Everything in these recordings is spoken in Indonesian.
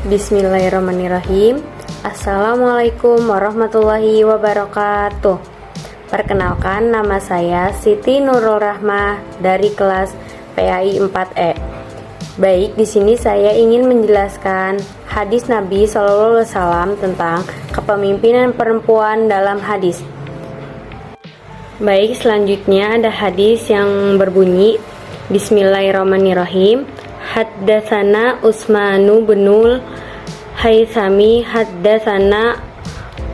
Bismillahirrahmanirrahim. Assalamualaikum warahmatullahi wabarakatuh. Perkenalkan, nama saya Siti Nurul Rahmah dari kelas PAI 4E. Baik, di sini saya ingin menjelaskan hadis Nabi SAW tentang kepemimpinan perempuan dalam hadis. Baik, selanjutnya ada hadis yang berbunyi Bismillahirrahmanirrahim. Haddatsana Utsmanu binul Haitsami haddatsana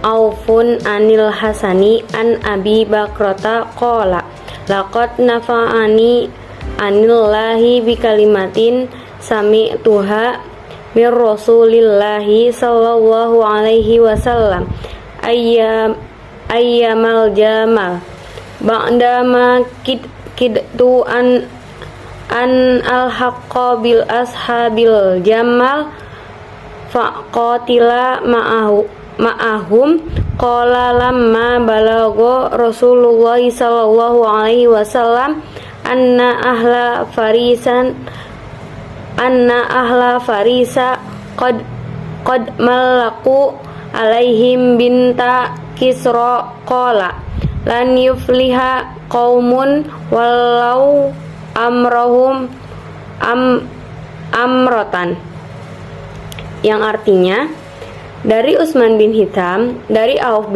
Aufun anil Hasani an Abi Bakrata qala laqad nafa'ani anillahi bikalimatin sami'tuha mir Rasulillahi sallallahu alaihi wasallam ayyamal jamal ba'dama kidtu an al-haqqa bil ashabil jamal faqatila ma'ahum qala lamma balagha Rasulullah sallallahu alaihi wasallam anna ahla farisa qad malaku alaihim binta Kisra qala lan yufliha qaumun walau amrohum amrotan, yang artinya dari Utsman bin Hitham, dari Auf,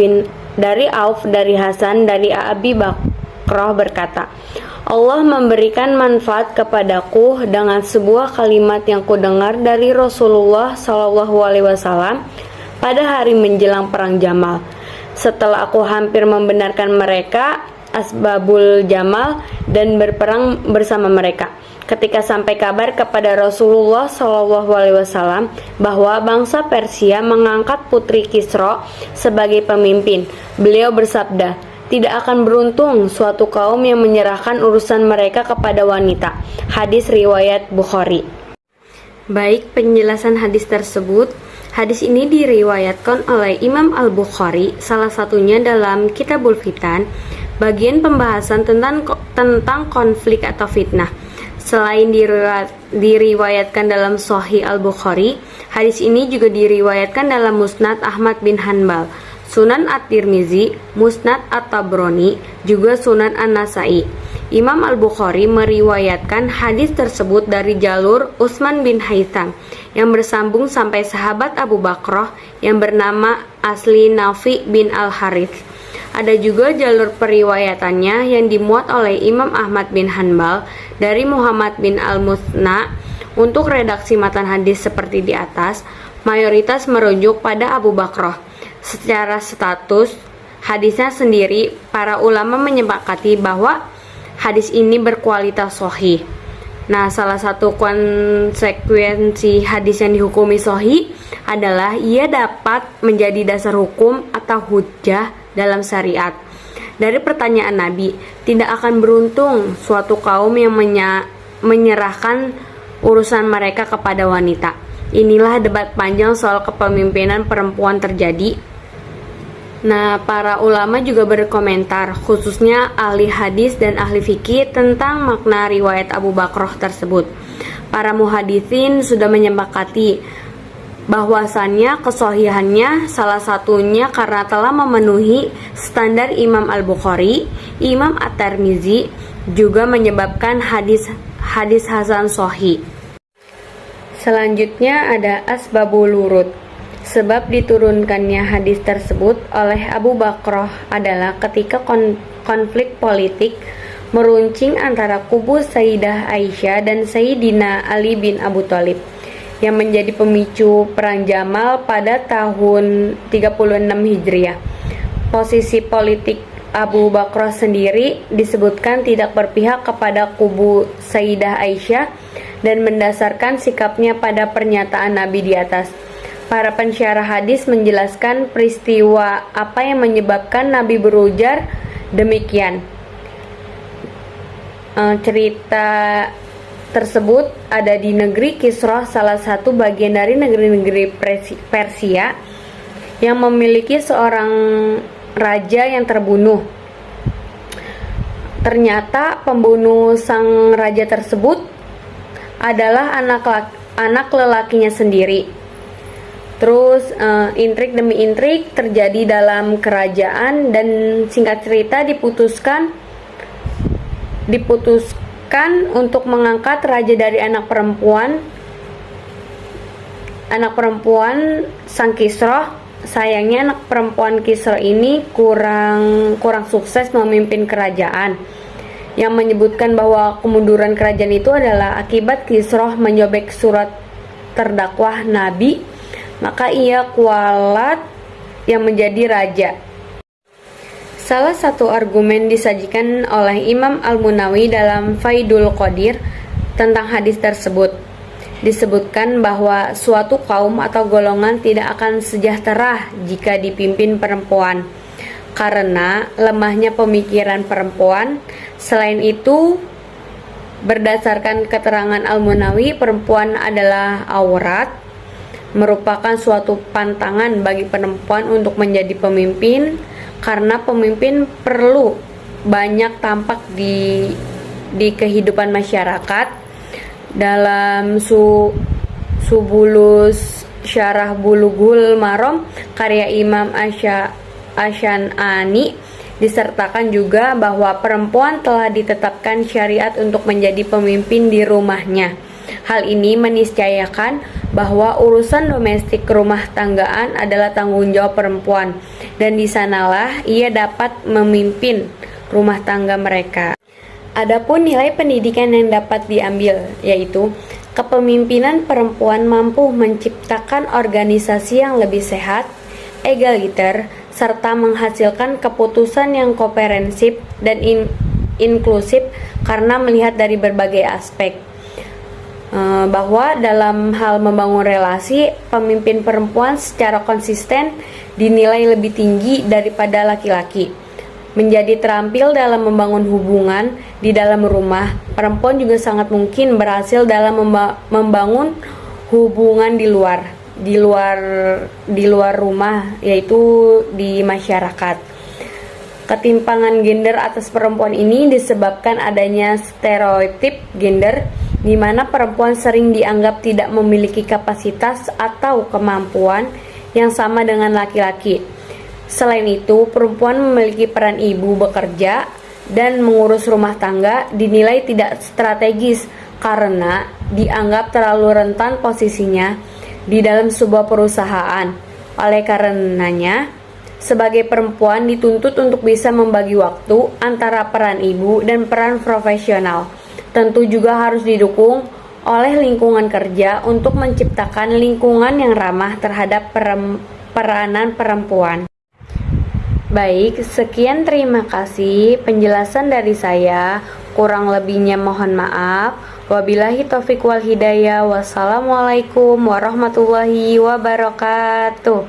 dari Hasan, dari Abi Bakrah berkata, Allah memberikan manfaat kepadaku dengan sebuah kalimat yang kudengar dari Rasulullah SAW pada hari menjelang perang Jamal. Setelah aku hampir membenarkan mereka asbabul jamal dan berperang bersama mereka. Ketika sampai kabar kepada Rasulullah SAW bahwa bangsa Persia mengangkat putri Kisra sebagai pemimpin, beliau bersabda, tidak akan beruntung suatu kaum yang menyerahkan urusan mereka kepada wanita. Hadis riwayat Bukhari. Baik, penjelasan hadis tersebut. Hadis ini diriwayatkan oleh Imam Al-Bukhari, salah satunya dalam Kitabul Fitan, bagian pembahasan tentang konflik atau fitnah. Selain diriwayatkan dalam Sahih Al-Bukhari, hadis ini juga diriwayatkan dalam Musnad Ahmad bin Hanbal, Sunan At-Tirmizi, Musnad At-Tabrani, juga Sunan An-Nasai. Imam Al-Bukhari meriwayatkan hadis tersebut dari jalur Utsman bin Haitham yang bersambung sampai sahabat Abu Bakrah yang bernama asli Nafi bin Al-Harith. Ada juga jalur periwayatannya yang dimuat oleh Imam Ahmad bin Hanbal dari Muhammad bin Al-Muthna. Untuk redaksi matan hadis seperti di atas, mayoritas merujuk pada Abu Bakrah. Secara status hadisnya sendiri, para ulama menyepakati bahwa hadis ini berkualitas sahih. Nah, salah satu konsekuensi hadis yang dihukumi sahih adalah ia dapat menjadi dasar hukum atau hujjah dalam syariat. Dari pertanyaan Nabi, tidak akan beruntung suatu kaum yang menyerahkan urusan mereka kepada wanita. Inilah debat panjang soal kepemimpinan perempuan terjadi. Nah, para ulama juga berkomentar, khususnya ahli hadis dan ahli fikih, tentang makna riwayat Abu Bakrah tersebut. Para muhaditsin sudah menyepakati bahwasannya kesohihannya salah satunya karena telah memenuhi standar Imam Al-Bukhari. Imam At-Tirmizi juga menyebabkan hadis hasan sahih. Selanjutnya ada asbabul wurud. Sebab diturunkannya hadis tersebut oleh Abu Bakrah adalah ketika konflik politik meruncing antara kubu Sayyidah Aisyah dan Sayyidina Ali bin Abu Thalib yang menjadi pemicu perang Jamal pada tahun 36 Hijriah. Posisi politik Abu Bakrah sendiri disebutkan tidak berpihak kepada kubu Sayyidah Aisyah dan mendasarkan sikapnya pada pernyataan Nabi di atas. Para pensyarah hadis menjelaskan peristiwa apa yang menyebabkan Nabi berujar demikian. Cerita tersebut ada di negeri Kisra, salah satu bagian dari negeri-negeri Persia yang memiliki seorang raja yang terbunuh. Ternyata pembunuh sang raja tersebut adalah anak lelakinya sendiri. Terus intrik demi intrik terjadi dalam kerajaan, dan singkat cerita diputuskan untuk mengangkat raja dari anak perempuan sang Kisra. Sayangnya anak perempuan Kisra ini kurang sukses memimpin kerajaan, yang menyebutkan bahwa kemunduran kerajaan itu adalah akibat Kisra menyobek surat terdakwah Nabi, maka ia kualat yang menjadi raja. Salah satu argumen disajikan oleh Imam Al-Munawi dalam Faidul Qadir tentang hadis tersebut. Disebutkan bahwa suatu kaum atau golongan tidak akan sejahtera jika dipimpin perempuan, karena lemahnya pemikiran perempuan. Selain itu, berdasarkan keterangan Al-Munawi, perempuan adalah aurat, merupakan suatu pantangan bagi perempuan untuk menjadi pemimpin, karena pemimpin perlu banyak tampak di kehidupan masyarakat. Dalam Subulus Syarah Bulughul Maram karya Imam Asy'ani disertakan juga bahwa perempuan telah ditetapkan syariat untuk menjadi pemimpin di rumahnya. Hal ini meniscayakan bahwa urusan domestik rumah tanggaan adalah tanggung jawab perempuan, dan di sanalah ia dapat memimpin rumah tangga mereka. Adapun nilai pendidikan yang dapat diambil, yaitu kepemimpinan perempuan mampu menciptakan organisasi yang lebih sehat, egaliter, serta menghasilkan keputusan yang komprehensif dan inklusif karena melihat dari berbagai aspek. Bahwa dalam hal membangun relasi, pemimpin perempuan secara konsisten dinilai lebih tinggi daripada laki-laki. Menjadi terampil dalam membangun hubungan di dalam rumah, perempuan juga sangat mungkin berhasil dalam membangun hubungan di luar rumah, yaitu di masyarakat. Ketimpangan gender atas perempuan ini disebabkan adanya stereotip gender, di mana perempuan sering dianggap tidak memiliki kapasitas atau kemampuan yang sama dengan laki-laki. Selain itu, perempuan memiliki peran ibu, bekerja dan mengurus rumah tangga dinilai tidak strategis karena dianggap terlalu rentan posisinya di dalam sebuah perusahaan. Oleh karenanya, sebagai perempuan dituntut untuk bisa membagi waktu antara peran ibu dan peran profesional. Tentu juga harus didukung oleh lingkungan kerja untuk menciptakan lingkungan yang ramah terhadap peranan perempuan. Baik, sekian, terima kasih penjelasan dari saya. Kurang lebihnya mohon maaf. Wabillahi taufiq wal hidayah. Wassalamualaikum warahmatullahi wabarakatuh.